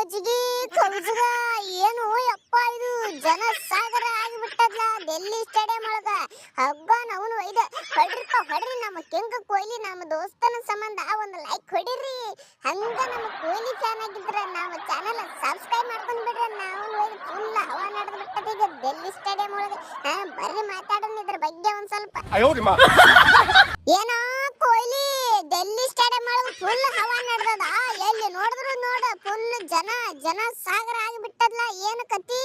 ಮಜ್ಜಿಗೆ ಕೌಜಗ ಏನು ಯಪ್ಪ ಇದು ಜನ ಸಾಗರ ಆಗಿಬಿಟ್ಟದ್ಲ ಡೆಲ್ಲಿ ಸ್ಟೇಡಿಯಂ ಒಳಗ ಹಬ್ಬ ನಾವು ಒಯ್ದ ಹೊಡ್ರಿಪ್ಪ ಹೊಡ್ರಿ ನಮ್ಮ ಕೆಂಗ ಕೊಹ್ಲಿ ನಮ್ಮ ದೋಸ್ತನ ಸಂಬಂಧ ಒಂದು ಲೈಕ್ ಹೊಡಿರಿ ಹಂಗ ನಮ್ಮ ಕೊಹ್ಲಿ ಫ್ಯಾನ್ ಆಗಿದ್ರ ನಾವು ಚಾನೆಲ್ ಸಬ್ಸ್ಕ್ರೈಬ್ ಮಾಡ್ಕೊಂಡ್ ಬಿಡ್ರಿ ನಾವು ಒಯ್ದು ಫುಲ್ ಹವಾ ನಡೆದು ಬಿಟ್ಟದ ಈಗ ಡೆಲ್ಲಿ ಸ್ಟೇಡಿಯಂ ಒಳಗ ಬರ್ರಿ ಮಾತಾಡೋಣ ಇದ್ರ ಬಗ್ಗೆ ಒಂದ್ ಸ್ವಲ್ಪ ಏನೋ ಕೊಹ್ಲಿ ಡೆಲ್ಲಿ ಸ್ಟೇಡಿಯಂ ಒಳಗ ಫುಲ್ ಹವಾ ನಡೆದದ ಎಲ್ಲಿ ನೋಡಿದ್ರು ನೋಡ ಫುಲ್ ಜನ ಸಾಗರ ಆಗಿಬಿಟ್ಟದ್ಲ ಏನು ಕತಿ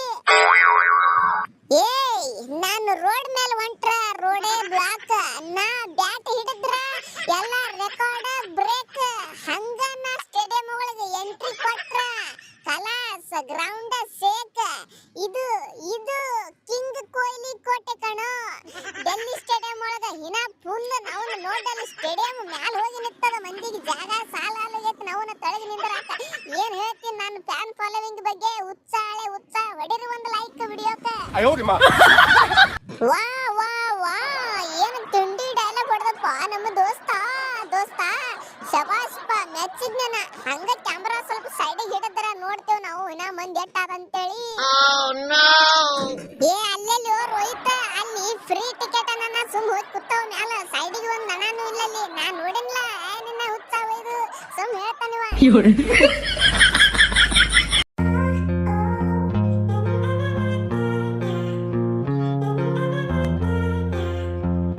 ಏಯ್ ನಾನು ರೋಡ್ ಮೇಲೆ ಹೊಂಟ್ರ ರೋಡೇ ಬ್ಲಾಕ್ ನಾ ಬ್ಯಾಟ್ ಹಿಡಿದ್ರ ಎಲ್ಲ ರೆಕಾರ್ಡ್ ಬ್ರೇಕ್ ಹಂಗ ನಾ ಸ್ಟೇಡಿಯಂ ಒಳಗೆ ಎಂಟ್ರಿ ಕೊಟ್ರ ಕಲಾಸ್ ಗ್ರೌಂಡ್ ಸೇಕ್ ಇದು ಕಿಂಗ್ ಕೊಹ್ಲಿ ಕೋಟೆ ಕಣೋ ಡೆಲ್ಲಿ ಸ್ಟೇಡಿಯಂ ಒಳಗ ಹಿನ ಫುಲ್ ನಾವು ನೋಡಲ್ಲಿ ಸ್ಟೇಡಿಯಂ ಮ್ಯಾಲ ಹೋಗಿ ನಿಂತದ ಮಂದಿಗೆ ಜಾಗ ಸಾಲ ಆಗೈತಿ ನಾವು ತಳಗಿ ನಿಂದ್ರಾಕ ಏನ್ ಹೇಳ್ತೀನಿ ನಾನು ಫ್ಯಾನ್ ಫಾಲೋವಿಂಗ್ ಬಗ್ಗೆ ಉತ್ಸಾಹ ಹೊಡಿರಿ ಒಂದು ಲೈಕ್ ವಿಡಿಯೋಕ್ಕೆ ವಾ ವಾ ವಾ ಏನು ತಿಂಡಿ ಡೈಲಾಗ್ ಹೊಡೆದಪ್ಪ ನಮ್ಮ ದೋಸ್ತ ಶಬಾಷ್ಪ ಮೆಚ್ಚಿದ್ನ ಹಂಗ ಕ್ಯಾಮ್ರಾ ಸ್ವಲ್ಪ ಸೈಡಿಗೆ ಹಿಡಿದ್ರ ನೋಡ್ತೇವ್ ನಾವು ಇನ್ನ ಮಂದಿ ಎಟ್ಟಾದಂತೇಳಿ ಏ ಅಲ್ಲೆಲ್ಲಿ ರೋಹಿತ ಅಲ್ಲಿ ಫ್ರೀ ಟಿಕೆಟ್ ಅನ್ನ ಸುಮ್ ಹೋಗಿ ಕೂತವ್ ಮ್ಯಾಲ ಸೈಡಿಗೆ ಒಂದ್ ನನಾನು ಇಲ್ಲಲ್ಲಿ ನಾನ್ ನೋಡಿನ್ಲ ನಿನ್ನ ಹುಚ್ಚ ಒಯ್ದು ಸುಮ್ ಹೇಳ್ತಾನಿವ